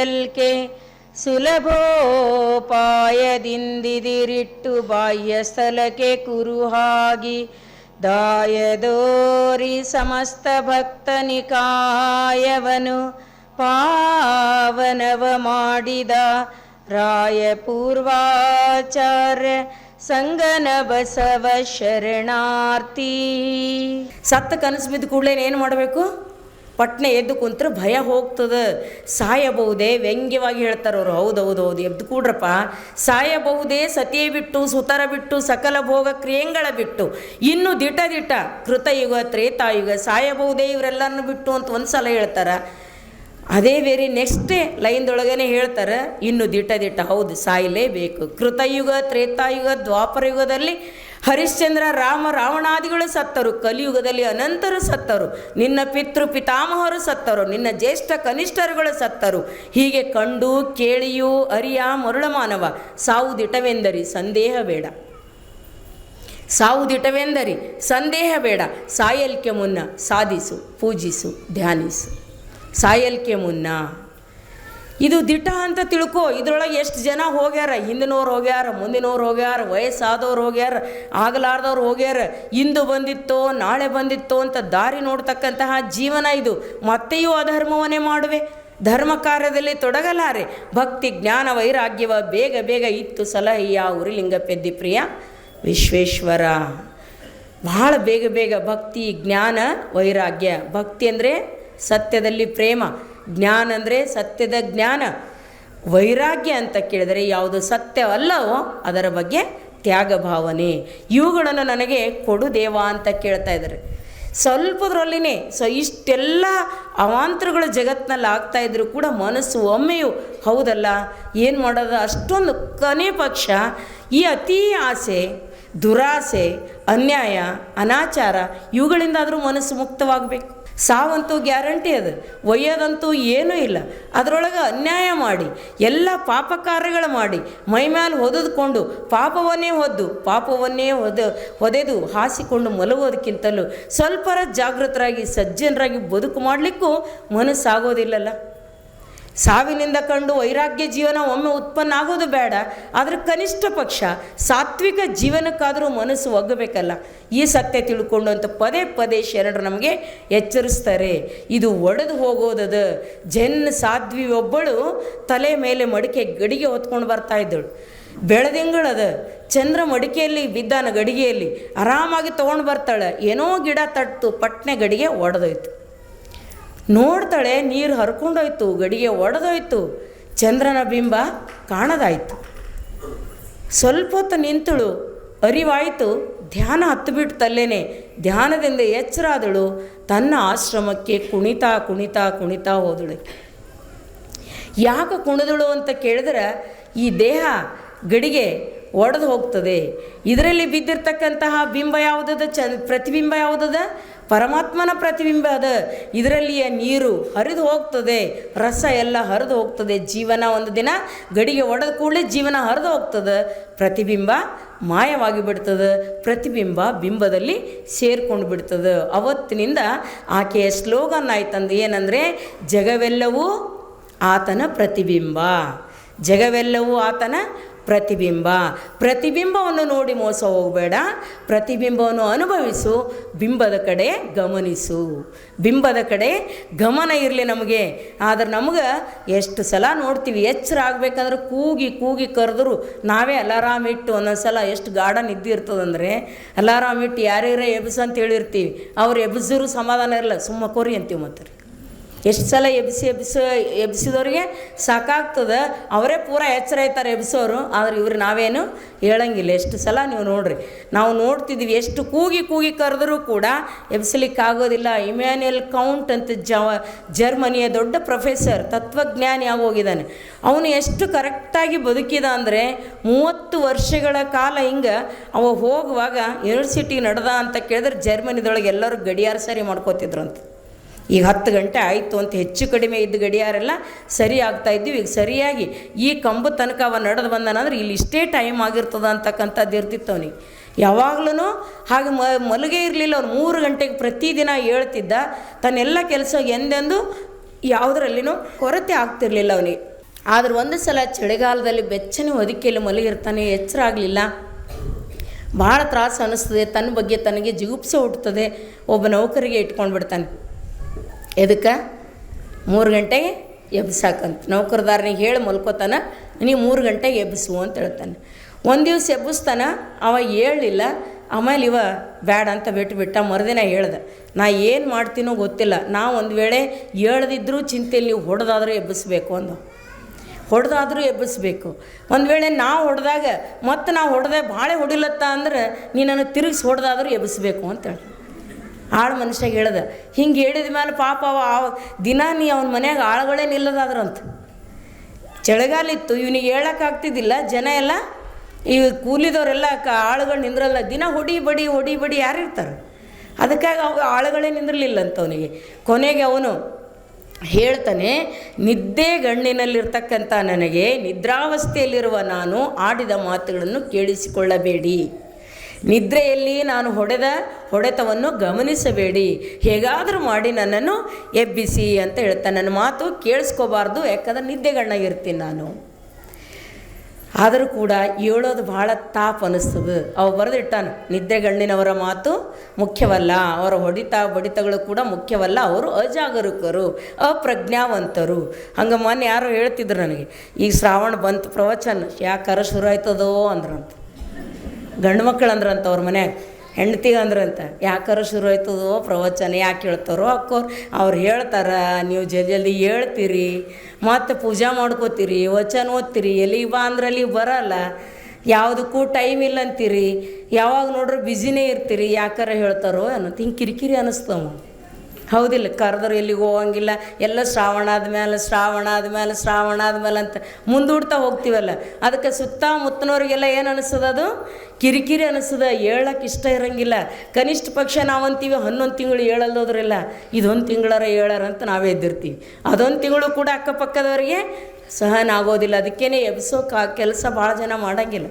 ಸಾಯಲ್ಕೆ ಸುಲಭೋಪಾಯದಿಂದಿರಿಟ್ಟು ಬಾಹ್ಯ ಸ್ಥಳಕ್ಕೆ ಕುರುಹಾಗಿ ದಾಯದೋರಿ ಸಮಸ್ತ ಭಕ್ತ ನಿಕಾಯವನು ಪಾವನವ ಮಾಡಿದ ರಾಯ ಪೂರ್ವಾಚಾರ್ಯ ಸಂಗನ ಬಸವ ಶರಣಾರ್ಥಿ. ಸತ್ತ ಕನಸು ಬಿದ್ದ ಕೂಡಲೇ ಏನು ಮಾಡಬೇಕು? ಪಟ್ನೆ ಎದ್ದು ಕುಂತ್ರೆ ಭಯ ಹೋಗ್ತದೆ. ಸಾಯಬಹುದೇ ವ್ಯಂಗ್ಯವಾಗಿ ಹೇಳ್ತಾರೆ ಅವರು. ಹೌದು ಎದ್ದು ಕೂಡ್ರಪ್ಪ, ಸಾಯಬಹುದೇ ಸತಿಯೇ ಬಿಟ್ಟು ಸುತರ ಬಿಟ್ಟು ಸಕಲ ಭೋಗ ಕ್ರಿಯೆಗಳ ಬಿಟ್ಟು ಇನ್ನು ದಿಟ ಕೃತಯುಗ ತ್ರೇತಾಯುಗ ಸಾಯಬಹುದೇ ಇವರೆಲ್ಲರನ್ನು ಬಿಟ್ಟು ಅಂತ ಒಂದು ಸಲ ಹೇಳ್ತಾರೆ. ಅದೇ ಬೇರೆ ನೆಕ್ಸ್ಟೇ ಲೈನ್ದೊಳಗನೆ ಹೇಳ್ತಾರೆ ಇನ್ನು ದಿಟ ಹೌದು ಸಾಯಲೇಬೇಕು. ಕೃತಯುಗ ತ್ರೇತಾಯುಗ ದ್ವಾಪರ ಯುಗದಲ್ಲಿ ಹರಿಶ್ಚಂದ್ರ ರಾಮ ರಾವಣಾದಿಗಳು ಸತ್ತರು. ಕಲಿಯುಗದಲ್ಲಿ ಅನಂತರು ಸತ್ತರು. ನಿನ್ನ ಪಿತಾಮಹರು ಸತ್ತರು. ನಿನ್ನ ಜ್ಯೇಷ್ಠ ಕನಿಷ್ಠರುಗಳು ಸತ್ತರು. ಹೀಗೆ ಕಂಡು ಕೇಳಿಯೂ ಅರಿಯ ಮರುಳ ಮಾನವ ಸಾವು ದಿಟವೆಂದರಿ ಸಂದೇಹ ಬೇಡ. ಸಾವು ದಿಟವೆಂದರಿ ಸಂದೇಹ ಬೇಡ. ಸಾಯಲ್ಕೆ ಮುನ್ನ ಸಾಧಿಸು, ಪೂಜಿಸು, ಧ್ಯಾನಿಸು. ಸಾಯಲ್ಕೆ ಮುನ್ನ ಇದು ದಿಟ ಅಂತ ತಿಳ್ಕೊ. ಇದ್ರೊಳಗೆ ಎಷ್ಟು ಜನ ಹೋಗ್ಯಾರ, ಹಿಂದಿನವ್ರು ಹೋಗ್ಯಾರ, ಮುಂದಿನವ್ರು ಹೋಗ್ಯಾರ, ವಯಸ್ಸಾದವ್ರು ಹೋಗ್ಯಾರ, ಆಗಲಾರ್ದವ್ರು ಹೋಗ್ಯಾರ, ಇಂದು ಬಂದಿತ್ತೋ ನಾಳೆ ಬಂದಿತ್ತೋ ಅಂತ ದಾರಿ ನೋಡ್ತಕ್ಕಂತಹ ಜೀವನ ಇದು. ಮತ್ತೆಯೂ ಅಧರ್ಮವನ್ನೇ ಮಾಡುವೆ, ಧರ್ಮ ಕಾರ್ಯದಲ್ಲಿ ತೊಡಗಲಾರೆ. ಭಕ್ತಿ ಜ್ಞಾನ ವೈರಾಗ್ಯವ ಬೇಗ ಇತ್ತು ಸಲಹೆಯ ಉರಿಲಿಂಗ ಪೆದ್ದಿ ಪ್ರಿಯ ವಿಶ್ವೇಶ್ವರ. ಬಹಳ ಬೇಗ ಭಕ್ತಿ ಜ್ಞಾನ ವೈರಾಗ್ಯ. ಭಕ್ತಿ ಅಂದರೆ ಸತ್ಯದಲ್ಲಿ ಪ್ರೇಮ, ಜ್ಞಾನ ಅಂದರೆ ಸತ್ಯದ ಜ್ಞಾನ, ವೈರಾಗ್ಯ ಅಂತ ಕೇಳಿದರೆ ಯಾವುದು ಸತ್ಯವಲ್ಲವೋ ಅದರ ಬಗ್ಗೆ ತ್ಯಾಗ ಭಾವನೆ. ಇವುಗಳನ್ನು ನನಗೆ ಕೊಡು ದೇವ ಅಂತ ಕೇಳ್ತಾ ಇದ್ದಾರೆ. ಸ್ವಲ್ಪದ್ರಲ್ಲಿನೇ ಇಷ್ಟೆಲ್ಲ ಅವಾಂತರಗಳು ಜಗತ್ತಿನಲ್ಲಿ ಆಗ್ತಾಯಿದ್ರು ಕೂಡ ಮನಸ್ಸು ಒಮ್ಮೆಯೂ ಹೌದಲ್ಲ ಏನು ಮಾಡೋದು, ಅಷ್ಟೊಂದು ಕೊನೆ ಪಕ್ಷ ಈ ಅತೀ ಆಸೆ, ದುರಾಸೆ, ಅನ್ಯಾಯ, ಅನಾಚಾರ ಇವುಗಳಿಂದಾದರೂ ಮನಸ್ಸು ಮುಕ್ತವಾಗಬೇಕು. ಸಾವಂತೂ ಗ್ಯಾರಂಟಿ ಅದು, ಒಯ್ಯೋದಂತೂ ಏನೂ ಇಲ್ಲ. ಅದರೊಳಗೆ ಅನ್ಯಾಯ ಮಾಡಿ ಎಲ್ಲ ಪಾಪ ಕಾರ್ಯಗಳು ಮಾಡಿ ಮೈಮೇಲೆ ಹೊದೆದುಕೊಂಡು ಪಾಪವನ್ನೇ ಹೊದೆದು ಹಾಸಿಕೊಂಡು ಮಲಗೋದಕ್ಕಿಂತಲೂ ಸ್ವಲ್ಪರ ಜಾಗೃತರಾಗಿ ಸಜ್ಜನರಾಗಿ ಬದುಕು ಮಾಡಲಿಕ್ಕೂ ಮನಸ್ಸಾಗೋದಿಲ್ಲಲ್ಲ. ಸಾವಿನಿಂದ ಕಂಡು ವೈರಾಗ್ಯ ಜೀವನ ಒಮ್ಮೆ ಉತ್ಪನ್ನ ಆಗೋದು ಬೇಡ, ಆದರೆ ಕನಿಷ್ಠ ಪಕ್ಷ ಸಾತ್ವಿಕ ಜೀವನಕ್ಕಾದರೂ ಮನಸ್ಸು ಒಗ್ಗಬೇಕಲ್ಲ. ಈ ಸತ್ಯ ತಿಳ್ಕೊಂಡು ಅಂತ ಪದೇ ಶರಣರು ನಮಗೆ ಎಚ್ಚರಿಸ್ತಾರೆ. ಇದು ಒಡೆದು ಹೋಗೋದದ. ಸಾಧ್ವಿ ಒಬ್ಬಳು ತಲೆ ಮೇಲೆ ಮಡಿಕೆ ಗಡಿಗೆ ಹೊತ್ಕೊಂಡು ಬರ್ತಾ ಇದ್ದಳು. ಬೆಳದಿಂಗಳದ ಚಂದ್ರ ಮಡಿಕೆಯಲ್ಲಿ ಬಿದ್ದಾನ, ಗಡಿಗೆಯಲ್ಲಿ ಆರಾಮಾಗಿ ತೊಗೊಂಡು ಬರ್ತಾಳೆ. ಏನೋ ಗಿಡ ತಟ್ಟು ಪಟ್ನೆ ಗಡಿಗೆ ಒಡೆದೋಯ್ತು. ನೋಡ್ತಾಳೆ, ನೀರು ಹರ್ಕೊಂಡೋಯ್ತು, ಗಡಿಗೆ ಒಡೆದೋಯ್ತು, ಚಂದ್ರನ ಬಿಂಬ ಕಾಣದಾಯಿತು. ಸ್ವಲ್ಪ ಹೊತ್ತು ನಿಂತಳು, ಅರಿವಾಯಿತು, ಧ್ಯಾನ ಹತ್ತು ಬಿಟ್ಟು ತಲ್ಲೇನೆ ಧ್ಯಾನದಿಂದ ಎಚ್ಚರಾದಳು. ತನ್ನ ಆಶ್ರಮಕ್ಕೆ ಕುಣಿತಾ ಹೋದಳು. ಯಾಕೆ ಕುಣಿದಳು ಅಂತ ಕೇಳಿದ್ರೆ, ಈ ದೇಹ ಗಡಿಗೆ ಒಡೆದು ಹೋಗ್ತದೆ. ಇದರಲ್ಲಿ ಬಿದ್ದಿರ್ತಕ್ಕಂತಹ ಬಿಂಬ ಯಾವುದದ, ಪ್ರತಿಬಿಂಬ ಯಾವುದದ? ಪರಮಾತ್ಮನ ಪ್ರತಿಬಿಂಬ ಅದ. ಇದರಲ್ಲಿಯ ನೀರು ಹರಿದು ಹೋಗ್ತದೆ, ರಸ ಎಲ್ಲ ಹರಿದು ಹೋಗ್ತದೆ. ಜೀವನ ಒಂದು ದಿನ ಗಡಿಗೆ ಒಡೆದ ಕೂಡಲೇ ಜೀವನ ಹರಿದು ಹೋಗ್ತದೆ, ಪ್ರತಿಬಿಂಬ ಮಾಯವಾಗಿ ಬಿಡ್ತದೆ, ಪ್ರತಿಬಿಂಬ ಬಿಂಬದಲ್ಲಿ ಸೇರ್ಕೊಂಡು ಬಿಡ್ತದೆ. ಅವತ್ತಿನಿಂದ ಆಕೆಯ ಸ್ಲೋಗನ್ ಆಯ್ತಂದು ಏನಂದರೆ, ಜಗವೆಲ್ಲವೂ ಆತನ ಪ್ರತಿಬಿಂಬ, ಜಗವೆಲ್ಲವೂ ಆತನ ಪ್ರತಿಬಿಂಬ. ಪ್ರತಿಬಿಂಬವನ್ನು ನೋಡಿ ಮೋಸ ಹೋಗಬೇಡ, ಪ್ರತಿಬಿಂಬವನ್ನು ಅನುಭವಿಸು, ಬಿಂಬದ ಕಡೆ ಗಮನಿಸು. ಬಿಂಬದ ಕಡೆ ಗಮನ ಇರಲಿ ನಮಗೆ. ಆದರೆ ನಮಗೆ ಎಷ್ಟು ಸಲ ನೋಡ್ತೀವಿ, ಎಚ್ಚರ ಆಗಬೇಕಂದ್ರೆ ಕೂಗಿ ಕರೆದ್ರು ನಾವೇ ಅಲಾರಾಮ್ ಇಟ್ಟು ಒಂದೊಂದು ಸಲ ಎಷ್ಟು ಗಾಢ ನಿದ್ದೆ ಇರ್ತದಂದರೆ ಅಲಾರಾಮ್ ಇಟ್ಟು ಯಾರ್ಯಾರ ಎಬ್ಸು ಅಂತ ಹೇಳಿರ್ತೀವಿ. ಅವ್ರು ಎಬ್ಸಿದ್ರು ಸಮಾಧಾನ ಇರಲ್ಲ, ಸುಮ್ಮ ಕೊರಿ ಅಂತೀವಿ. ಮತ್ತೆ ಎಷ್ಟು ಸಲ ಎಬ್ಸಿದವ್ರಿಗೆ ಸಾಕಾಗ್ತದೆ, ಅವರೇ ಪೂರ ಎಚ್ಚರ ಆಯ್ತಾರೆ ಎಬ್ಸೋರು. ಆದರೆ ಇವ್ರು ನಾವೇನು ಹೇಳಂಗಿಲ್ಲ. ಎಷ್ಟು ಸಲ ನೀವು ನೋಡ್ರಿ, ನಾವು ನೋಡ್ತಿದ್ವಿ, ಎಷ್ಟು ಕೂಗಿ ಕರೆದರೂ ಕೂಡ ಎಬ್ಸಲಿಕ್ಕಾಗೋದಿಲ್ಲ. ಇಮ್ಯಾನ್ಯುಯಲ್ ಕೌಂಟ್ ಅಂತ ಜರ್ಮನಿಯ ದೊಡ್ಡ ಪ್ರೊಫೆಸರ್, ತತ್ವಜ್ಞಾನಿ ಆಗೋಗಿದ್ದಾನೆ. ಅವನು ಎಷ್ಟು ಕರೆಕ್ಟಾಗಿ ಬದುಕಿದ ಅಂದರೆ 30 ವರ್ಷಗಳ ಕಾಲ ಹಿಂಗೆ ಅವ ಹೋಗುವಾಗ ಯೂನಿವರ್ಸಿಟಿ ನಡೆದ ಅಂತ ಕೇಳಿದ್ರೆ ಜರ್ಮನಿದೊಳಗೆ ಎಲ್ಲರೂ ಗಡಿಯಾರ ಸರಿ ಮಾಡ್ಕೋತಿದ್ರು ಅಂತ. ಈಗ 10 ಗಂಟೆ ಆಯಿತು ಅಂತ ಹೆಚ್ಚು ಕಡಿಮೆ ಇದ್ದ ಗಡಿಯಾರೆಲ್ಲ ಸರಿ ಆಗ್ತಾಯಿದ್ವಿ. ಈಗ ಸರಿಯಾಗಿ ಈ ಕಂಬ ತನಕ ಅವ ನಡೆದು ಬಂದನಂದ್ರೆ ಇಲ್ಲಿ ಇಷ್ಟೇ ಟೈಮ್ ಆಗಿರ್ತದ ಅಂತಕ್ಕಂಥದ್ದು ಇರ್ತಿತ್ತು ಅವನಿಗೆ. ಯಾವಾಗ್ಲೂ ಹಾಗೆ ಮಲಗೇ ಇರಲಿಲ್ಲ. ಅವ್ನು 3 ಗಂಟೆಗೆ ಪ್ರತಿದಿನ ಹೇಳ್ತಿದ್ದ. ತನ್ನೆಲ್ಲ ಕೆಲಸ ಎಂದೆಂದು ಯಾವುದರಲ್ಲಿನೂ ಕೊರತೆ ಆಗ್ತಿರ್ಲಿಲ್ಲ ಅವನಿಗೆ. ಆದ್ರೆ ಒಂದು ಸಲ ಚಳಿಗಾಲದಲ್ಲಿ ಬೆಚ್ಚನೆ ಹೊದಿಕೆಯಲ್ಲಿ ಮಲಗಿರ್ತಾನೆ, ಎಚ್ಚರ ಆಗಲಿಲ್ಲ. ಭಾಳ ತ್ರಾಸು ಅನ್ನಿಸ್ತದೆ, ತನ್ನ ಬಗ್ಗೆ ತನಗೆ ಜಿಗುಪ್ಸೆ ಹುಟ್ಟುತ್ತದೆ. ಒಬ್ಬ ನೌಕರಿಗೆ ಇಟ್ಕೊಂಡು ಬಿಡ್ತಾನೆ. ಎದಕ್ಕೆ? 3 ಗಂಟೆಗೆ ಎಬ್ಬಿಸಾಕಂತ ನೌಕರದಾರನಿಗೆ ಹೇಳಿ ಮಲ್ಕೋತಾನೆ, ನೀವು 3 ಗಂಟೆಗೆ ಎಬ್ಬಿಸು ಅಂತ ಹೇಳ್ತಾನೆ. ಒಂದು ದಿವಸ ಎಬ್ಬಿಸ್ತಾನ, ಅವ ಹೇಳಲಿಲ್ಲ. ಆಮೇಲೆ ಇವ ಬ್ಯಾಡ ಅಂತ ಬಿಟ್ಟ. ಮರುದಿನ ಹೇಳ್ದೆ, ನಾ ಏನು ಮಾಡ್ತೀನೋ ಗೊತ್ತಿಲ್ಲ, ನಾ ಒಂದು ವೇಳೆ ಹೇಳ್ದಿದ್ರೂ ಚಿಂತೆಯಲ್ಲಿ ನೀವು ಹೊಡೆದಾದರೂ ಎಬ್ಬಿಸ್ಬೇಕು ಅಂದು. ಹೊಡೆದಾದರೂ ಎಬ್ಬಿಸ್ಬೇಕು. ಒಂದು ವೇಳೆ ನಾವು ಹೊಡೆದಾಗ ಮತ್ತು ನಾವು ಹೊಡೆದೆ ಭಾಳ ಹೊಡಿಲತ್ತ ಅಂದ್ರೆ ನೀನನ್ನು ತಿರುಗಿಸಿ ಹೊಡೆದಾದರೂ ಎಬ್ಬಿಸ್ಬೇಕು ಅಂತೇಳಿ ಆಳು ಮನುಷ್ಯಾಗ ಹೇಳ್ದೆ. ಹಿಂಗೆ ಹೇಳಿದ ಮೇಲೆ ಪಾಪ ಅವ ದಿನ ನೀ ಅವನ ಮನ್ಯಾಗ ಆಳುಗಳೇ ನಿಲ್ಲದಾದ್ರಂತ. ಚಳಿಗಾಲ ಇತ್ತು, ಇವನಿಗೆ ಹೇಳೋಕ್ಕಾಗ್ತಿದ್ದಿಲ್ಲ. ಜನ ಎಲ್ಲ ಈ ಕೂಲಿದವರೆಲ್ಲ ಆಳುಗಳು ನಿಂದ್ರಲ್ಲ, ದಿನ ಹೊಡಿ ಬಡಿ ಯಾರು ಇರ್ತಾರೆ? ಅದಕ್ಕಾಗಿ ಅವ ಆಳುಗಳೇ ನಿಂದಿರಲಿಲ್ಲ ಅಂತ ಅವನಿಗೆ. ಕೊನೆಗೆ ಅವನು ಹೇಳ್ತಾನೆ, ನಿದ್ದೆ ಗಣ್ಣಿನಲ್ಲಿರ್ತಕ್ಕಂಥ ನನಗೆ ನಿದ್ರಾವಸ್ಥೆಯಲ್ಲಿರುವ ನಾನು ಆಡಿದ ಮಾತುಗಳನ್ನು ಕೇಳಿಸಿಕೊಳ್ಳಬೇಡಿ. ನಿದ್ರೆಯಲ್ಲಿ ನಾನು ಹೊಡೆತವನ್ನು ಗಮನಿಸಬೇಡಿ. ಹೇಗಾದರೂ ಮಾಡಿ ನನ್ನನ್ನು ಎಬ್ಬಿಸಿ ಅಂತ ಹೇಳ್ತಾನೆ. ನನ್ನ ಮಾತು ಕೇಳಿಸ್ಕೋಬಾರ್ದು, ಯಾಕಂದ್ರೆ ನಿದ್ದೆಗಣ್ಣಾಗಿರ್ತೀನಿ ನಾನು. ಆದರೂ ಕೂಡ ಹೇಳೋದು ಭಾಳ ತಾಪ್ ಅನ್ನಿಸ್ತದೆ. ಅವು ಬರೆದಿಟ್ಟಾನ, ನಿದ್ದೆಗಣ್ಣಿನವರ ಮಾತು ಮುಖ್ಯವಲ್ಲ, ಅವರ ಬಡಿತಗಳು ಕೂಡ ಮುಖ್ಯವಲ್ಲ, ಅವರು ಅಜಾಗರೂಕರು, ಅಪ್ರಜ್ಞಾವಂತರು. ಹಂಗೆ ಮೊನ್ನೆ ಯಾರೋ ಹೇಳ್ತಿದ್ರು ನನಗೆ, ಈಗ ಶ್ರಾವಣ ಬಂತು, ಪ್ರವಚನ ಯಾಕಾರ ಶುರು ಆಯ್ತದೋ ಅಂದ್ರಂತ. ಗಂಡು ಮಕ್ಕಳು ಅಂದ್ರಂತ ಅವ್ರ ಮನ್ಯಾಗ, ಹೆಂಡ್ತಿಗೆ ಅಂದ್ರಂತ ಯಾಕಾರ ಶುರು ಆಯ್ತದೋ ಪ್ರವಚನ, ಯಾಕೆ ಹೇಳ್ತಾರೋ ಅಕ್ಕೋರು. ಅವ್ರು ಹೇಳ್ತಾರೆ, ನೀವು ಜಲ್ದಿ ಹೇಳ್ತೀರಿ, ಮತ್ತು ಪೂಜಾ ಮಾಡ್ಕೋತೀರಿ, ವಚನ ಓದ್ತೀರಿ, ಎಲ್ಲಿ ಬಾ ಅಂದ್ರೆ ಅಲ್ಲಿ ಬರಲ್ಲ, ಯಾವುದಕ್ಕೂ ಟೈಮ್ ಇಲ್ಲ ಅಂತೀರಿ, ಯಾವಾಗ ನೋಡ್ರಿ ಬ್ಯುಸಿನೇ ಇರ್ತೀರಿ, ಯಾಕಾರ ಹೇಳ್ತಾರೋ ಅನ್ನೋದು ಹಿಂಗೆ ಕಿರಿಕಿರಿ ಅನ್ನಿಸ್ತವ. ಹೌದಿಲ್ಲ? ಕರೆದ್ರೆ ಎಲ್ಲಿಗೆ ಹೋಗಂಗಿಲ್ಲ, ಎಲ್ಲ ಶ್ರಾವಣ ಆದ್ಮೇಲೆ ಅಂತ ಮುಂದೂಡ್ತಾ ಹೋಗ್ತೀವಲ್ಲ. ಅದಕ್ಕೆ ಸುತ್ತಮುತ್ತನವ್ರಿಗೆಲ್ಲ ಏನು ಅನ್ನಿಸ್ತದ? ಅದು ಕಿರಿಕಿರಿ ಅನ್ನಿಸ್ತದ, ಹೇಳಕ್ಕೆ ಇಷ್ಟ ಇರೋಂಗಿಲ್ಲ. ಕನಿಷ್ಠ ಪಕ್ಷ ನಾವಂತೀವಿ 11 ತಿಂಗಳು ಹೇಳಲ್ಲೋದ್ರಿಲ್ಲ, ಇದೊಂದು ತಿಂಗಳರ ಹೇಳಾರಂತ ನಾವೇ ಎದ್ದಿರ್ತೀವಿ. ಅದೊಂದು ತಿಂಗಳು ಕೂಡ ಅಕ್ಕಪಕ್ಕದವರಿಗೆ ಸಹನ ಆಗೋದಿಲ್ಲ. ಅದಕ್ಕೇ ಎಬ್ಸೋ ಕೆಲಸ ಭಾಳ ಜನ ಮಾಡೋಂಗಿಲ್ಲ.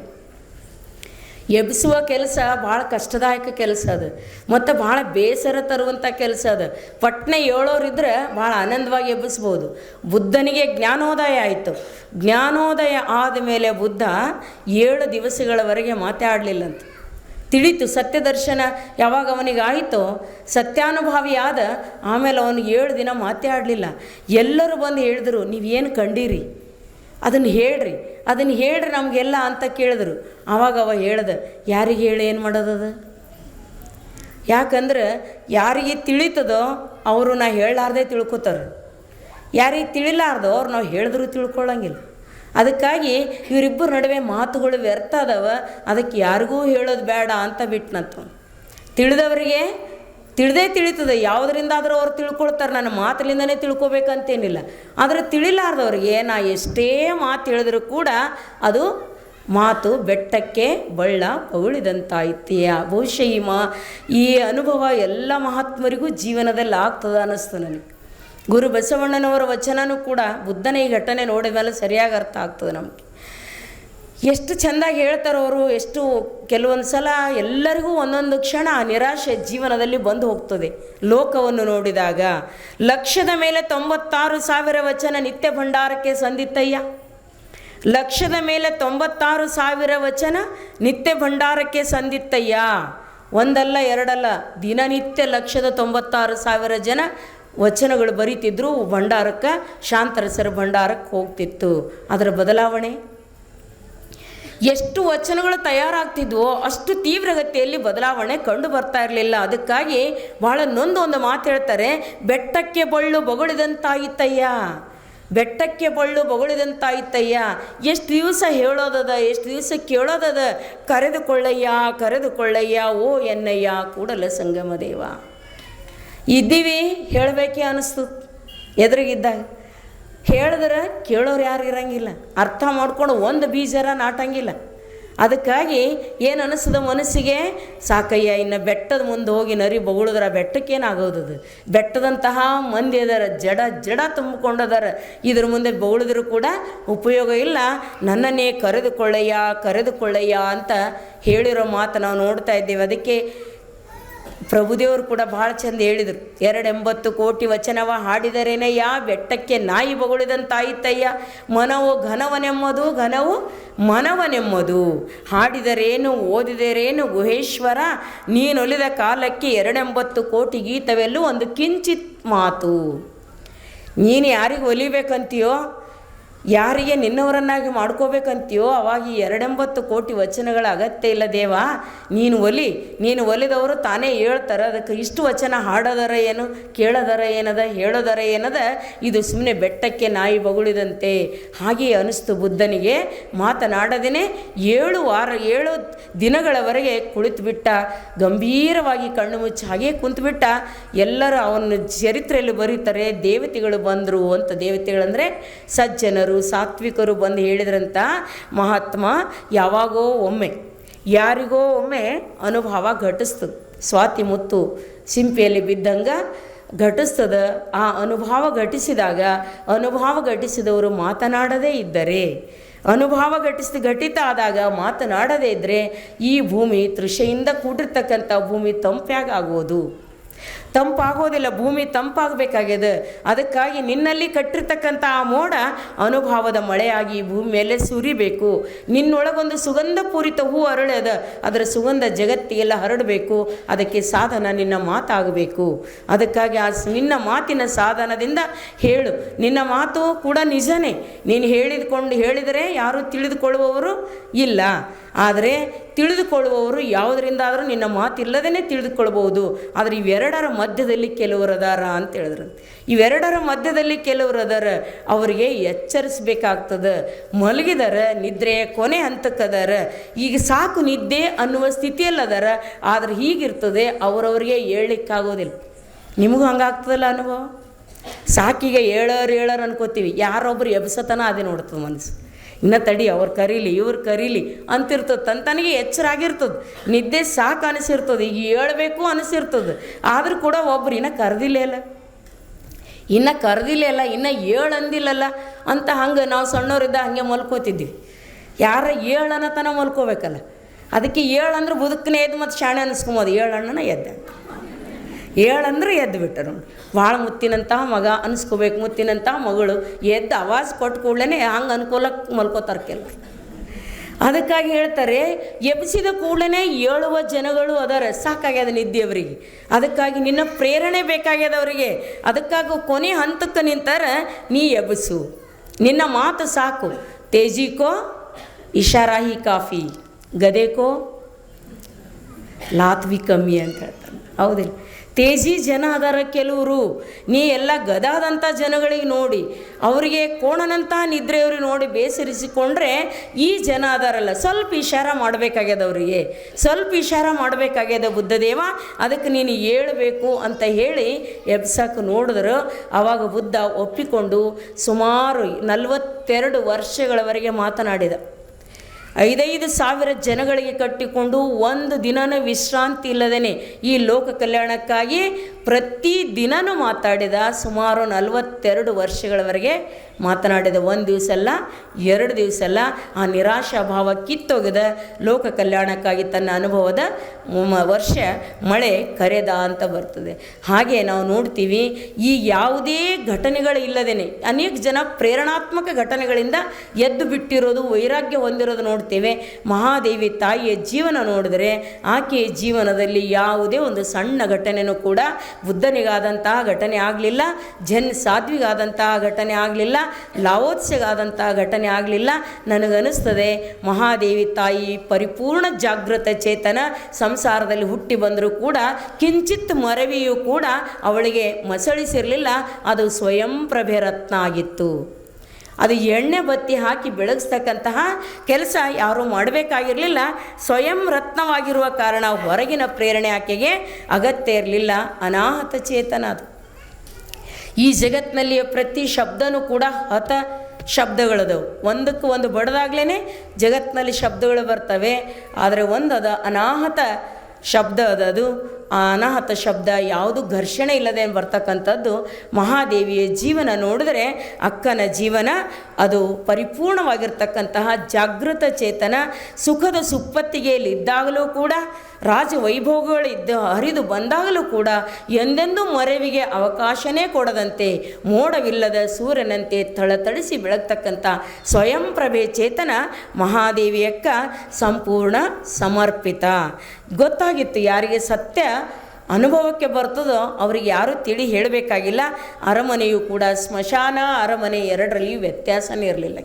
ಎಬ್ಬಿಸುವ ಕೆಲಸ ಭಾಳ ಕಷ್ಟದಾಯಕ ಕೆಲಸ ಅದು, ಮತ್ತು ಭಾಳ ಬೇಸರ ತರುವಂಥ ಕೆಲಸ ಅದು. ಪಟ್ನೆ ಹೇಳೋರಿದ್ರೆ ಭಾಳ ಆನಂದವಾಗಿ ಎಬ್ಬಿಸ್ಬೋದು. ಬುದ್ಧನಿಗೆ ಜ್ಞಾನೋದಯ ಆಯಿತು. ಜ್ಞಾನೋದಯ ಆದಮೇಲೆ ಬುದ್ಧ 7 ದಿವಸಗಳವರೆಗೆ ಮಾತಾಡಲಿಲ್ಲಂತ. ತಿಳಿತು ಸತ್ಯ ದರ್ಶನ ಯಾವಾಗ ಅವನಿಗೆ ಆಯಿತೋ, ಸತ್ಯಾನುಭಾವಿ ಆದ ಆಮೇಲೆ ಅವನು 7 ದಿನ ಮಾತಾಡಲಿಲ್ಲ. ಎಲ್ಲರೂ ಬಂದು ಹೇಳಿದ್ರು, ನೀವೇನು ಕಂಡೀರಿ ಅದನ್ನು ಹೇಳ್ರಿ ನಮಗೆಲ್ಲ ಅಂತ ಕೇಳಿದ್ರು. ಆವಾಗ ಅವ ಹೇಳ್ದೆ, ಯಾರಿಗೆ ಹೇಳಿ ಏನು ಮಾಡೋದದು? ಯಾಕಂದ್ರೆ ಯಾರಿಗೆ ತಿಳಿತದೋ ಅವರು ನಾ ಹೇಳಲಾರ್ದೆ ತಿಳ್ಕೊತಾರೆ, ಯಾರಿಗೆ ತಿಳಿಲಾರ್ದೋ ಅವ್ರು ನಾವು ಹೇಳಿದ್ರು ತಿಳ್ಕೊಳ್ಳಂಗಿಲ್ಲ. ಅದಕ್ಕಾಗಿ ಇವರಿಬ್ಬರ ನಡುವೆ ಮಾತುಗಳು ವ್ಯರ್ಥ ಅದಾವ. ಅದಕ್ಕೆ ಯಾರಿಗೂ ಹೇಳೋದು ಬೇಡ ಅಂತ ಬಿಟ್ಟನಂತ. ತಿಳಿದವರಿಗೆ ತಿಳಿತದೆ, ಯಾವುದರಿಂದಾದರೂ ಅವ್ರು ತಿಳ್ಕೊಳ್ತಾರೆ. ನನ್ನ ಮಾತಿನಿಂದನೇ ತಿಳ್ಕೊಬೇಕಂತೇನಿಲ್ಲ. ಆದರೆ ತಿಳಿಲಾರ್ದವ್ರಿಗೆ ನಾ ಎಷ್ಟೇ ಮಾತು ಹೇಳಿದ್ರು ಕೂಡ ಅದು ಮಾತು ಬೆಟ್ಟಕ್ಕೆ ಬಳ್ಳ ಪಗುಳಿದಂತಾಯ್ತೀಯ. ಬಹುಶಃ ಈ ಅನುಭವ ಎಲ್ಲ ಮಹಾತ್ಮರಿಗೂ ಜೀವನದಲ್ಲಿ ಆಗ್ತದೆ ಅನ್ನಿಸ್ತು ನನಗೆ. ಗುರು ಬಸವಣ್ಣನವರ ವಚನನೂ ಕೂಡ ಬುದ್ಧನ ಈ ಘಟನೆ ನೋಡಿದ ಮೇಲೆ ಸರಿಯಾಗಿ ಅರ್ಥ ಆಗ್ತದೆ ನಮಗೆ. ಎಷ್ಟು ಚೆಂದಾಗಿ ಹೇಳ್ತಾರೆ ಅವರು. ಎಷ್ಟು ಕೆಲವೊಂದು ಸಲ ಎಲ್ಲರಿಗೂ ಒಂದೊಂದು ಕ್ಷಣ ನಿರಾಶೆ ಜೀವನದಲ್ಲಿ ಬಂದು ಹೋಗ್ತದೆ. ಲೋಕವನ್ನು ನೋಡಿದಾಗ 1,00,000 ಮೇಲೆ 96,000 ವಚನ ನಿತ್ಯ ಭಂಡಾರಕ್ಕೆ ಸಂದಿತ್ತಯ್ಯ. 1,00,000 ಮೇಲೆ 96,000 ವಚನ ನಿತ್ಯ ಭಂಡಾರಕ್ಕೆ ಸಂದಿತ್ತಯ್ಯ. ಒಂದಲ್ಲ ಎರಡಲ್ಲ, ದಿನನಿತ್ಯ 1,96,000 ಜನ ವಚನಗಳು ಬರೀತಿದ್ರು. ಭಂಡಾರಕ್ಕೆ, ಶಾಂತರಸರ ಭಂಡಾರಕ್ಕೆ ಹೋಗ್ತಿತ್ತು. ಅದರ ಬದಲಾವಣೆ ಎಷ್ಟು ವಚನಗಳು ತಯಾರಾಗ್ತಿದ್ವೋ ಅಷ್ಟು ತೀವ್ರಗತಿಯಲ್ಲಿ ಬದಲಾವಣೆ ಕಂಡು ಬರ್ತಾ ಇರಲಿಲ್ಲ. ಅದಕ್ಕಾಗಿ ಭಾಳ ನೊಂದು ಮಾತು ಹೇಳ್ತಾರೆ, ಬೆಟ್ಟಕ್ಕೆ ಬಳ್ಳು ಬೊಗಳಿದಂತಾಯಿತಯ್ಯ. ಬೆಟ್ಟಕ್ಕೆ ಬಳ್ಳು ಬೊಗಳಿದಂತಾಯಿತಯ್ಯ. ಎಷ್ಟು ದಿವಸ ಹೇಳೋದದ, ಎಷ್ಟು ದಿವಸ ಕೇಳೋದದ. ಕರೆದುಕೊಳ್ಳಯ್ಯ ಓ ಎನ್ನಯ್ಯ ಕೂಡಲ ಸಂಗಮ ದೇವ. ಇದ್ದೀವಿ ಹೇಳಬೇಕೇ ಅನ್ನಿಸ್ತು. ಎದುರಿಗಿದ್ದಾಗ ಹೇಳಿದ್ರೆ ಕೇಳೋರು ಯಾರು ಇರಂಗಿಲ್ಲ, ಅರ್ಥ ಮಾಡ್ಕೊಂಡು ಒಂದು ಬೀಜರ ನಾಟಂಗಿಲ್ಲ. ಅದಕ್ಕಾಗಿ ಏನು ಅನ್ನಿಸ್ತದ ಮನಸ್ಸಿಗೆ, ಸಾಕಯ್ಯ ಇನ್ನು ಬೆಟ್ಟದ ಮುಂದೆ ಹೋಗಿ ನರಿ ಬೊಗಳಿದ್ರೆ ಬೆಟ್ಟಕ್ಕೇನಾಗೋದದು? ಬೆಟ್ಟದಂತಹ ಮಂದಿ ಅದಾರ, ಜಡ ತುಂಬಿಕೊಂಡದಾರ. ಇದ್ರ ಮುಂದೆ ಬೊಗಳಿದ್ರು ಕೂಡ ಉಪಯೋಗ ಇಲ್ಲ. ನನ್ನನ್ನೇ ಕರೆದುಕೊಳ್ಳಯ್ಯ ಅಂತ ಹೇಳಿರೋ ಮಾತು ನಾವು ನೋಡ್ತಾ ಇದ್ದೇವೆ. ಅದಕ್ಕೆ ಪ್ರಭುದೇವರು ಕೂಡ ಭಾಳ ಚಂದ ಹೇಳಿದರು. 280 ಕೋಟಿ ವಚನವ ಹಾಡಿದರೇನಯ್ಯ, ಬೆಟ್ಟಕ್ಕೆ ನಾಯಿ ಬೊಗಳಿದಂತಾಯಿತಯ್ಯ, ಮನವು ಘನವನೆಮ್ಮದು ಘನವು ಮನವನೆಮ್ಮದು. ಹಾಡಿದರೇನು ಓದಿದರೇನು ಗುಹೇಶ್ವರ, ನೀನೊಲಿದ ಕಾಲಕ್ಕೆ 280 ಕೋಟಿ ಗೀತವೆಲ್ಲೂ ಒಂದು ಕಿಂಚಿತ್ ಮಾತು. ನೀನು ಯಾರಿಗೆ ಒಲಿಬೇಕಂತೀಯೋ, ಯಾರಿಗೆ ನಿನ್ನವರನ್ನಾಗಿ ಮಾಡ್ಕೋಬೇಕಂತೀಯೋ, ಅವಾಗ ಈ 280 ಕೋಟಿ ವಚನಗಳ ಅಗತ್ಯ ಇಲ್ಲ ದೇವ. ನೀನು ಒಲಿದವರು ತಾನೇ ಹೇಳ್ತಾರೆ. ಅದಕ್ಕೆ ಇಷ್ಟು ವಚನ ಹಾಡೋದರ ಏನು, ಕೇಳೋದರ ಏನದ, ಹೇಳೋದರ ಏನದ, ಇದು ಸುಮ್ಮನೆ ಬೆಟ್ಟಕ್ಕೆ ನಾಯಿ ಬಗುಳಿದಂತೆ. ಹಾಗೆಯೇ ಅನಿಸ್ತು ಬುದ್ಧನಿಗೆ. ಮಾತನಾಡದೇನೆ 7 ದಿನಗಳವರೆಗೆ ಕುಳಿತುಬಿಟ್ಟ. ಗಂಭೀರವಾಗಿ ಕಣ್ಣು ಮುಚ್ಚಿ ಹಾಗೇ ಕುಂತುಬಿಟ್ಟ. ಎಲ್ಲರೂ ಅವನ ಚರಿತ್ರೆಯಲ್ಲಿ ಬರೀತಾರೆ, ದೇವತೆಗಳು ಬಂದರು ಅಂತ. ದೇವತೆಗಳಂದರೆ ಸಜ್ಜನರು, ಸಾತ್ವಿಕರು ಬಂದು ಹೇಳಿದ್ರಂತ, ಮಹಾತ್ಮ ಯಾವಾಗೋ ಒಮ್ಮೆ ಯಾರಿಗೋ ಒಮ್ಮೆ ಅನುಭವ ಘಟಿಸ್ತದೆ. ಸ್ವಾತಿ ಮುತ್ತು ಸಿಂಪಿಯಲ್ಲಿ ಬಿದ್ದಂಗೆ ಘಟಿಸ್ತದ. ಆ ಅನುಭವ ಘಟಿಸಿದವರು ಮಾತನಾಡದೇ ಇದ್ದರೆ, ಘಟಿತ ಆದಾಗ ಮಾತನಾಡದೇ ಇದ್ದರೆ ಈ ಭೂಮಿ ತೃಷೆಯಿಂದ ಕೂಡಿರ್ತಕ್ಕಂಥ ಭೂಮಿ ತಂಪಾಗೋದಿಲ್ಲ. ಭೂಮಿ ತಂಪಾಗಬೇಕಾಗ್ಯದ. ಅದಕ್ಕಾಗಿ ನಿನ್ನಲ್ಲಿ ಕಟ್ಟಿರ್ತಕ್ಕಂಥ ಆ ಮೋಡ ಅನುಭವದ ಮಳೆಯಾಗಿ ಭೂಮಿ ಮೇಲೆ ಸುರಿಬೇಕು. ನಿನ್ನೊಳಗೊಂದು ಸುಗಂಧ ಪೂರಿತ ಹೂ ಅರಳದ, ಅದರ ಸುಗಂಧ ಜಗತ್ತಿಗೆಲ್ಲ ಹರಡಬೇಕು. ಅದಕ್ಕೆ ಸಾಧನ ನಿನ್ನ ಮಾತಾಗಬೇಕು. ಅದಕ್ಕಾಗಿ ನಿನ್ನ ಮಾತಿನ ಸಾಧನದಿಂದ ಹೇಳು. ನಿನ್ನ ಮಾತು ಕೂಡ ನಿಜನೇ. ನೀನು ಹೇಳಿದರೆ ಯಾರೂ ತಿಳಿದುಕೊಳ್ಳುವವರು ಇಲ್ಲ. ಆದರೆ ತಿಳಿದುಕೊಳ್ಳುವವರು ಯಾವುದರಿಂದಾದರೂ ನಿನ್ನ ಮಾತಿಲ್ಲದೇ ತಿಳಿದುಕೊಳ್ಬೋದು. ಆದರೆ ಇವೆರಡರ ಮಧ್ಯದಲ್ಲಿ ಕೆಲವರು ಅದಾರ ಅಂತ ಹೇಳಿದ್ರು. ಇವೆರಡರ ಮಧ್ಯದಲ್ಲಿ ಕೆಲವರು ಅದಾರ, ಅವರಿಗೆ ಎಚ್ಚರಿಸಬೇಕಾಗ್ತದೆ. ಮಲಗಿದಾರ, ನಿದ್ರೆಯ ಕೊನೆ ಹಂತಕ್ಕದಾರ, ಈಗ ಸಾಕು ನಿದ್ದೆ ಅನ್ನುವ ಸ್ಥಿತಿಯಲ್ಲದಾರ. ಆದರೆ ಹೀಗಿರ್ತದೆ, ಅವರವರಿಗೆ ಹೇಳಲಿಕ್ಕಾಗೋದಿಲ್ಲ. ನಿಮಗೂ ಹಂಗಾಗ್ತದಲ್ಲ ಅನುಭವ. ಸಾಕಿಗೆ ಹೇಳೋರು ಅನ್ಕೋತೀವಿ, ಯಾರೊಬ್ಬರು ಎಬ್ಸತನ ಅದೇ ನೋಡ್ತದೆ ಮನಸ್ಸು. ಇನ್ನು ತಡಿ, ಅವ್ರು ಕರೀಲಿ ಇವ್ರು ಕರೀಲಿ ಅಂತಿರ್ತದೆ. ತನಗೆ ಎಚ್ಚರ ಆಗಿರ್ತದೆ, ನಿದ್ದೆ ಸಾಕು ಅನಿಸಿರ್ತದೆ, ಈಗ ಹೇಳ್ಬೇಕು ಅನಿಸಿರ್ತದೆ. ಆದರೂ ಕೂಡ ಒಬ್ರು ಇನ್ನೂ ಕರೆದಿಲ್ಲ, ಇನ್ನೂ ಅಂದಿಲ್ಲಲ್ಲ ಅಂತ. ಹಂಗೆ ನಾವು ಸಣ್ಣವರಿದ್ದ ಹಂಗೆ ಮಲ್ಕೋತಿದ್ವಿ. ಯಾರ ಅನ್ನತನ ಮಲ್ಕೋಬೇಕಲ್ಲ. ಅದಕ್ಕೆ ಅಂದ್ರೆ ಬದುಕನೇ ಎದ್ದು ಮತ್ತು ಶಾಣೆ ಅನಿಸ್ಕೊಂಬೋದು. ಅಣ್ಣನ ಎದ್ದ, ಅಂದ್ರೆ ಎದ್ದು ಬಿಟ್ಟರು. ಭಾಳ ಮುತ್ತಿನಂಥ ಮಗ ಅನಿಸ್ಕೋಬೇಕು, ಮುತ್ತಿನಂಥ ಮಗಳು ಎದ್ದು ಆವಾಜ್ ಕೊಟ್ಟು ಕೂಡಲೇ ಹಂಗೆ ಅನುಕೂಲಕ್ಕೆ ಮಲ್ಕೋತಾರೆ ಕೆಲವರು. ಅದಕ್ಕಾಗಿ ಹೇಳ್ತಾರೆ, ಎಬ್ಬಿಸಿದ ಕೂಡಲೇ ಏಳುವ ಜನಗಳು ಅದಾರ. ಸಾಕಾಗ್ಯದ ನಿದ್ದೆಯವರಿಗೆ. ಅದಕ್ಕಾಗಿ ನಿನ್ನ ಪ್ರೇರಣೆ ಬೇಕಾಗ್ಯದವರಿಗೆ. ಅದಕ್ಕಾಗಿ ಕೊನೆ ಹಂತಕ್ಕೆ ನಿಂತಾರೆ, ನೀ ಎಬ್ಬಿಸು, ನಿನ್ನ ಮಾತು ಸಾಕು. ತೇಜಿಕೋ ಇಶಾರಾಹಿ ಕಾಫಿ, ಗದೆಕೋ ಲಾತ್ವಿ ಕಮ್ಮಿ ಅಂತ ಹೇಳ್ತಾನೆ. ಹೌದಿಲ್ಲ? ತೇಜಿ ಜನ ಅದಾರ ಕೆಲವರು. ನೀ ಎಲ್ಲ ಗದಾದಂಥ ಜನಗಳಿಗೆ ನೋಡಿ, ಅವರಿಗೆ ಕೋಣನಂಥ ನಿದ್ರೆಯವ್ರಿಗೆ ನೋಡಿ ಬೇಸರಿಸಿಕೊಂಡ್ರೆ ಈ ಜನ ಅದಾರಲ್ಲ, ಸ್ವಲ್ಪ ಇಶಾರ ಮಾಡಬೇಕಾಗ್ಯದ ಅವರಿಗೆ, ಸ್ವಲ್ಪ ಇಶಾರ ಮಾಡಬೇಕಾಗ್ಯದ ಬುದ್ಧದೇವ. ಅದಕ್ಕೆ ನೀನು ಹೇಳಬೇಕು ಅಂತ ಹೇಳಿ ಎಬ್ಸಕ್ಕೆ ನೋಡಿದ್ರು. ಆವಾಗ ಬುದ್ಧ ಒಪ್ಪಿಕೊಂಡು ಸುಮಾರು 42 ವರ್ಷಗಳವರೆಗೆ ಮಾತನಾಡಿದ. 5,000 ಜನಗಳಿಗೆ ಕಟ್ಟಿಕೊಂಡು ಒಂದು ದಿನನೂ ವಿಶ್ರಾಂತಿ ಇಲ್ಲದೇ ಈ ಲೋಕ ಕಲ್ಯಾಣಕ್ಕಾಗಿ ಪ್ರತಿ ದಿನನೂ ಮಾತಾಡಿದ. ಸುಮಾರು 42 ವರ್ಷಗಳವರೆಗೆ ಮಾತನಾಡಿದ. 1 ದಿವಸ ಅಲ್ಲ, 2 ದಿವಸ ಅಲ್ಲ. ಆ ನಿರಾಶಾ ಭಾವ ಕಿತ್ತೋಗಿದ. ಲೋಕ ಕಲ್ಯಾಣಕ್ಕಾಗಿ ತನ್ನ ಅನುಭವದ ವರ್ಷ ಮಳೆ ಕರೆದ ಅಂತ ಬರ್ತದೆ. ಹಾಗೆ ನಾವು ನೋಡ್ತೀವಿ, ಈ ಯಾವುದೇ ಘಟನೆಗಳಿಲ್ಲದೇ ಅನೇಕ ಜನ ಪ್ರೇರಣಾತ್ಮಕ ಘಟನೆಗಳಿಂದ ಎದ್ದು ಬಿಟ್ಟಿರೋದು, ವೈರಾಗ್ಯ ಹೊಂದಿರೋದು ನೋಡ್ತೇವೆ. ಮಹಾದೇವಿ ತಾಯಿಯ ಜೀವನ ನೋಡಿದರೆ ಆಕೆಯ ಜೀವನದಲ್ಲಿ ಯಾವುದೇ ಒಂದು ಸಣ್ಣ ಘಟನೆಯೂ ಕೂಡ ಬುದ್ಧನಿಗಾದಂತಹ ಘಟನೆ ಆಗಲಿಲ್ಲ, ಸಾಧ್ವಿಗಾದಂತಹ ಘಟನೆ ಆಗಲಿಲ್ಲ, ಲಾವೋತ್ಸೆಗಾದಂತಹ ಘಟನೆ ಆಗಲಿಲ್ಲ. ನನಗನ್ನಿಸ್ತದೆ ಮಹಾದೇವಿ ತಾಯಿ ಪರಿಪೂರ್ಣ ಜಾಗೃತ ಚೇತನ. ಸಂಸಾರದಲ್ಲಿ ಹುಟ್ಟಿ ಬಂದರೂ ಕೂಡ ಕಿಂಚಿತ್ ಮರವಿಯೂ ಕೂಡ ಅವಳಿಗೆ ಮಸಳಿಸಿರಲಿಲ್ಲ. ಅದು ಸ್ವಯಂ ಪ್ರಭೆ ರತ್ನ ಆಗಿತ್ತು. ಅದು ಎಣ್ಣೆ ಬತ್ತಿ ಹಾಕಿ ಬೆಳಗಿಸ್ತಕ್ಕಂತಹ ಕೆಲಸ ಯಾರೂ ಮಾಡಬೇಕಾಗಿರಲಿಲ್ಲ. ಸ್ವಯಂ ರತ್ನವಾಗಿರುವ ಕಾರಣ ಹೊರಗಿನ ಪ್ರೇರಣೆ ಆಕೆಗೆ ಅಗತ್ಯ ಇರಲಿಲ್ಲ. ಅನಾಹತ ಚೇತನ ಅದು. ಈ ಜಗತ್ತಿನಲ್ಲಿ ಪ್ರತಿ ಶಬ್ದನೂ ಕೂಡ ಹತ ಶಬ್ದಗಳದವು. ಒಂದಕ್ಕೆ ಒಂದು ಬಡ್ದಾಗ್ಲೇ ಜಗತ್ತಿನಲ್ಲಿ ಶಬ್ದಗಳು ಬರ್ತವೆ. ಆದರೆ ಒಂದದ ಅನಾಹತ ಶಬ್ದ ಅದು ಅನಾಹತ ಶಬ್ದ ಯಾವುದು ಘರ್ಷಣೆ ಇಲ್ಲದೆ ಬರ್ತಕ್ಕಂಥದ್ದು. ಮಹಾದೇವಿಯ ಜೀವನ ನೋಡಿದ್ರೆ ಅಕ್ಕನ ಜೀವನ ಅದು ಪರಿಪೂರ್ಣವಾಗಿರ್ತಕ್ಕಂತಹ ಜಾಗೃತ ಚೇತನ. ಸುಖದ ಸುಪ್ಪತ್ತಿಗೆಯಲ್ಲಿದ್ದಾಗಲೂ ಕೂಡ, ರಾಜವೈಭೋಗಗಳಿದ್ದ ಹರಿದು ಬಂದಾಗಲೂ ಕೂಡ ಎಂದೆಂದೂ ಮರೆವಿಗೆ ಅವಕಾಶನೇ ಕೊಡದಂತೆ ಮೋಡವಿಲ್ಲದ ಸೂರ್ಯನಂತೆ ಥಳಥಳಿಸಿ ಬೆಳಗ್ತಕ್ಕಂಥ ಸ್ವಯಂ ಪ್ರಭೆ ಚೇತನ ಮಹಾದೇವಿಯಕ್ಕ ಸಂಪೂರ್ಣ ಸಮರ್ಪಿತ. ಗೊತ್ತಾಗಿತ್ತು ಯಾರಿಗೆ ಸತ್ಯ ಅನುಭವಕ್ಕೆ ಬರ್ತದೋ ಅವರಿಗೆ ಯಾರೂ ತಿಳಿ ಹೇಳಬೇಕಾಗಿಲ್ಲ. ಅರಮನೆಯೂ ಕೂಡ ಸ್ಮಶಾನ, ಅರಮನೆ ಎರಡರಲ್ಲಿಯೂ ವ್ಯತ್ಯಾಸನೇ ಇರಲಿಲ್ಲ.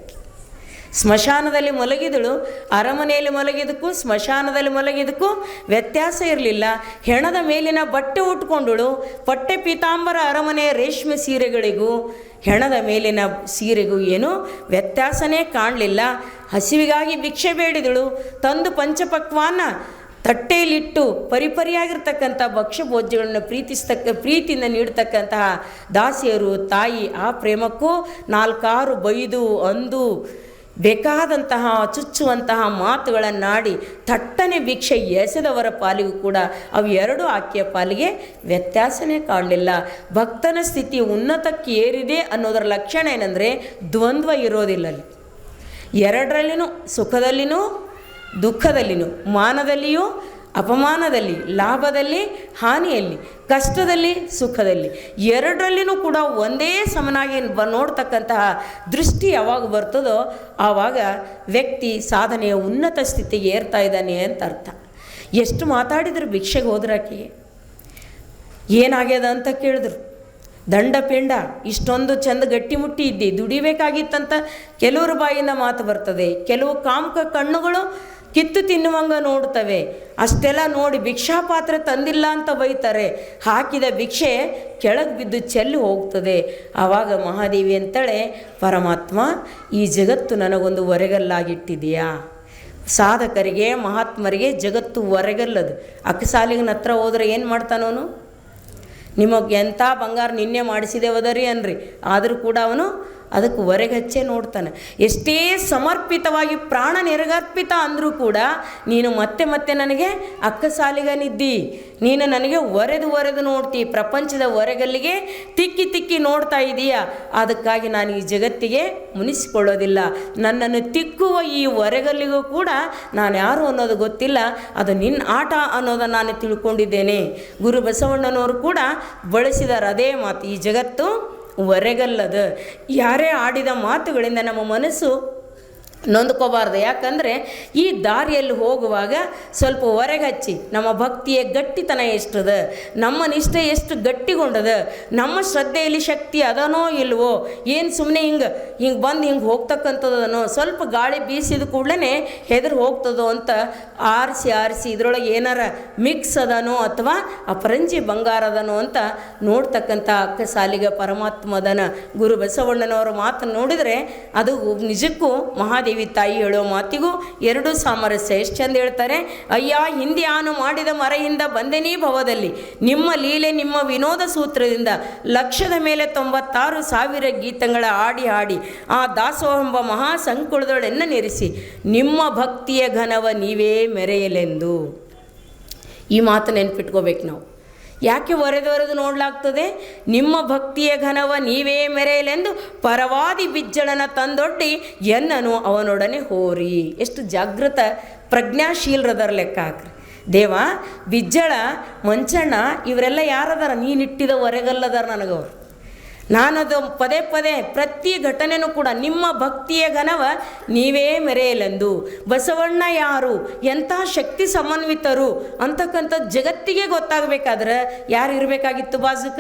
ಸ್ಮಶಾನದಲ್ಲಿ ಮಲಗಿದಳು, ಅರಮನೆಯಲ್ಲಿ ಮಲಗಿದಕ್ಕೂ ಸ್ಮಶಾನದಲ್ಲಿ ಮಲಗಿದಕ್ಕೂ ವ್ಯತ್ಯಾಸ ಇರಲಿಲ್ಲ. ಹೆಣದ ಮೇಲಿನ ಬಟ್ಟೆ ಉಟ್ಕೊಂಡಳು, ಪಟ್ಟೆ ಪೀತಾಂಬರ ಅರಮನೆಯ ರೇಷ್ಮೆ ಸೀರೆಗಳಿಗೂ ಹೆಣದ ಮೇಲಿನ ಸೀರೆಗೂ ಏನೂ ವ್ಯತ್ಯಾಸನೇ ಕಾಣಲಿಲ್ಲ. ಹಸಿವಿಗಾಗಿ ಭಿಕ್ಷೆ ಬೇಡಿದಳು, ತಂದು ಪಂಚಪಕ್ವಾನ್ನ ತಟ್ಟೆಯಲ್ಲಿಟ್ಟು ಪರಿಪರಿಯಾಗಿರ್ತಕ್ಕಂಥ ಭಕ್ಷ್ಯಭೋಜ್ಯಗಳನ್ನು ಪ್ರೀತಿಯಿಂದ ನೀಡ್ತಕ್ಕಂತಹ ದಾಸಿಯರು ತಾಯಿ. ಆ ಪ್ರೇಮಕ್ಕೂ ನಾಲ್ಕಾರು ಬೈದು ಅಂದು ಬೇಕಾದಂತಹ ಚುಚ್ಚುವಂತಹ ಮಾತುಗಳನ್ನಾಡಿ ಥಟ್ಟನೆ ಭಿಕ್ಷೆ ಎಸೆದವರ ಪಾಲಿಗೂ ಕೂಡ ಅವು ಎರಡೂ ಆಕೆಯ ಪಾಲಿಗೆ ವ್ಯತ್ಯಾಸನೇ ಕಾಣಲಿಲ್ಲ. ಭಕ್ತನ ಸ್ಥಿತಿ ಉನ್ನತಕ್ಕೆ ಏರಿದೆ ಅನ್ನೋದರ ಲಕ್ಷಣ ಏನಂದರೆ ದ್ವಂದ್ವ ಇರೋದಿಲ್ಲ. ಅಲ್ಲಿ ಎರಡರಲ್ಲಿನೂ, ಸುಖದಲ್ಲಿನೂ ದುಃಖದಲ್ಲಿನೂ, ಮಾನದಲ್ಲಿಯೂ ಅಪಮಾನದಲ್ಲಿ, ಲಾಭದಲ್ಲಿ ಹಾನಿಯಲ್ಲಿ, ಕಷ್ಟದಲ್ಲಿ ಸುಖದಲ್ಲಿ, ಎರಡರಲ್ಲಿನೂ ಕೂಡ ಒಂದೇ ಸಮನಾಗಿ ನೋಡ್ತಕ್ಕಂತಹ ದೃಷ್ಟಿ ಯಾವಾಗ ಬರ್ತದೋ ಆವಾಗ ವ್ಯಕ್ತಿ ಸಾಧನೆಯ ಉನ್ನತ ಸ್ಥಿತಿಗೆ ಏರ್ತಾ ಇದ್ದಾನೆ ಅಂತ ಅರ್ಥ. ಎಷ್ಟು ಮಾತಾಡಿದ್ರು ಭಿಕ್ಷೆಗೆ ಹೋದ್ರಾಕೆ ಏನಾಗ್ಯದ ಅಂತ ಕೇಳಿದ್ರು. ದಂಡಪಿಂಡ ಇಷ್ಟೊಂದು ಚಂದ ಗಟ್ಟಿಮುಟ್ಟಿ ಇದ್ದಿ ದುಡಿಬೇಕಾಗಿತ್ತಂತ ಕೆಲವ್ರ ಬಾಯಿಂದ ಮಾತು ಬರ್ತದೆ. ಕೆಲವು ಕಾಮಕ ಕಣ್ಣುಗಳು ಕಿತ್ತು ತಿನ್ನುವಂಗ ನೋಡ್ತವೆ. ಅಷ್ಟೆಲ್ಲ ನೋಡಿ ಭಿಕ್ಷಾಪಾತ್ರೆ ತಂದಿಲ್ಲ ಅಂತ ಬೈತಾರೆ. ಹಾಕಿದ ಭಿಕ್ಷೆ ಕೆಳಗೆ ಬಿದ್ದು ಚೆಲ್ಲಿ ಹೋಗ್ತದೆ. ಆವಾಗ ಮಹಾದೇವಿ ಅಂತಳೆ, ಪರಮಾತ್ಮ ಈ ಜಗತ್ತು ನನಗೊಂದು ಒರೆಗಲ್ಲಾಗಿಟ್ಟಿದೆಯಾ? ಸಾಧಕರಿಗೆ ಮಹಾತ್ಮರಿಗೆ ಜಗತ್ತು ಒರೆಗಲ್ಲದು. ಅಕ್ಕಸಾಲಿಗನ ಹತ್ರ ಹೋದ್ರೆ ಏನು ಮಾಡ್ತಾನವನು? ನಿಮಗೆ ಎಂಥ ಬಂಗಾರ ನಿನ್ನೆ ಮಾಡಿಸಿದೇವದರಿ ಅನ್ರಿ, ಆದರೂ ಕೂಡ ಅವನು ಅದಕ್ಕೆ ಹೊರಗಚ್ಚೆ ನೋಡ್ತಾನೆ. ಎಷ್ಟೇ ಸಮರ್ಪಿತವಾಗಿ ಪ್ರಾಣ ನಿರಗರ್ಪಿತ ಅಂದರೂ ಕೂಡ ನೀನು ಮತ್ತೆ ಮತ್ತೆ ನನಗೆ ಅಕ್ಕಸಾಲಿಗನಿದ್ದಿ, ನೀನು ನನಗೆ ಒರೆದು ನೋಡ್ತೀ, ಪ್ರಪಂಚದ ಹೊರಗಲ್ಲಿಗೆ ತಿಕ್ಕಿ ನೋಡ್ತಾ ಇದೀಯಾ. ಅದಕ್ಕಾಗಿ ನಾನು ಈ ಜಗತ್ತಿಗೆ ಮುನಿಸಿಕೊಳ್ಳೋದಿಲ್ಲ. ನನ್ನನ್ನು ತಿಕ್ಕುವ ಈ ಹೊರಗಲ್ಲಿಗೂ ಕೂಡ ನಾನು ಯಾರು ಅನ್ನೋದು ಗೊತ್ತಿಲ್ಲ, ಅದು ನಿನ್ನ ಆಟ ಅನ್ನೋದನ್ನು ನಾನು ತಿಳ್ಕೊಂಡಿದ್ದೇನೆ. ಗುರು ಬಸವಣ್ಣನವರು ಕೂಡ ಬಳಸಿದಾರೆ ಅದೇ ಮಾತು, ಈ ಜಗತ್ತು ಹೊರಗಲ್ಲದು. ಯಾರೇ ಆಡಿದ ಮಾತುಗಳಿಂದ ನಮ್ಮ ಮನಸ್ಸು ನೊಂದ್ಕೋಬಾರ್ದು. ಯಾಕಂದರೆ ಈ ದಾರಿಯಲ್ಲಿ ಹೋಗುವಾಗ ಸ್ವಲ್ಪ ಹೊರಗಚ್ಚಿ ನಮ್ಮ ಭಕ್ತಿಯ ಗಟ್ಟಿತನ ಎಷ್ಟದ, ನಮ್ಮ ನಿಷ್ಠೆ ಎಷ್ಟು ಗಟ್ಟಿಗೊಂಡದ, ನಮ್ಮ ಶ್ರದ್ಧೆಯಲ್ಲಿ ಶಕ್ತಿ ಅದನೋ ಇಲ್ವೋ, ಏನು ಸುಮ್ಮನೆ ಹಿಂಗೆ ಬಂದು ಹಿಂಗೆ ಹೋಗ್ತಕ್ಕಂಥದ್ದನೋ, ಸ್ವಲ್ಪ ಗಾಳಿ ಬೀಸಿದ ಕೂಡಲೇ ಹೆದರು ಹೋಗ್ತದೋ ಅಂತ ಆರಿಸಿ ಇದರೊಳಗೆ ಏನಾರ ಮಿಕ್ಸ್ ಅದನೋ ಅಥವಾ ಅಪರಂಜಿ ಬಂಗಾರದನೋ ಅಂತ ನೋಡ್ತಕ್ಕಂಥ ಅಕ್ಕಸಾಲಿಗ ಪರಮಾತ್ಮದನ ಗುರು ಬಸವಣ್ಣನವರ ಮಾತನ್ನು ನೋಡಿದರೆ ಅದು ನಿಜಕ್ಕೂ ಮಹಾದೇವಿ ತಾಯಿ ಹೇಳೋ ಮಾತಿಗೂ ಎರಡೂ ಸಾಮರಸ್ಯ. ಎಷ್ಟು ಚಂದ ಹೇಳ್ತಾರೆ, ಅಯ್ಯ ಹಿಂದೆ ಆನು ಮಾಡಿದ ಮರೆಯಿಂದ ಬಂದೆನೀ ಭವದಲ್ಲಿ, ನಿಮ್ಮ ಲೀಲೆ ನಿಮ್ಮ ವಿನೋದ ಸೂತ್ರದಿಂದ ಲಕ್ಷದ ಮೇಲೆ 96,000 ಗೀತಗಳ ಹಾಡಿ ಆ ದಾಸೋಹೆಂಬ ಮಹಾ ಸಂಕುಳದೊಳೆನ್ನ ನೆರೆಸಿ ನಿಮ್ಮ ಭಕ್ತಿಯ ಘನವ ನೀವೇ ಮೆರೆಯಲೆಂದು. ಈ ಮಾತು ನೆನ್ಪಿಟ್ಕೋಬೇಕು ನಾವು. ಯಾಕೆ ಒರೆದು ನೋಡಲಾಗ್ತದೆ? ನಿಮ್ಮ ಭಕ್ತಿಯ ಘನವ ನೀವೇ ಮೆರೆಯಲೆಂದು ಪರವಾದಿ ಬಿಜ್ಜಳನ ತಂದೊಡ್ಡಿ ಎನ್ನನು ಅವನೊಡನೆ ಹೋರಿ. ಎಷ್ಟು ಜಾಗೃತ ಪ್ರಜ್ಞಾಶೀಲರದರ ಲೆಕ್ಕ ಹಾಕ್ರಿ. ದೇವ, ಬಿಜ್ಜಳ, ಮಂಚಣ್ಣ ಇವರೆಲ್ಲ ಯಾರದಾರ? ನೀನಿಟ್ಟಿದ ಹೊರಗಲ್ಲದಾರ ನನಗವರು. ನಾನದು ಪದೇ ಪ್ರತಿ ಘಟನೆನೂ ಕೂಡ ನಿಮ್ಮ ಭಕ್ತಿಯ ಘನವ ನೀವೇ ಮೆರೆಯಲೆಂದು. ಬಸವಣ್ಣ ಯಾರು, ಎಂಥ ಶಕ್ತಿ ಸಮನ್ವಿತರು ಅಂತಕ್ಕಂಥ ಜಗತ್ತಿಗೆ ಗೊತ್ತಾಗಬೇಕಾದ್ರೆ ಯಾರು ಇರಬೇಕಾಗಿತ್ತು ಬಾಜುಕ?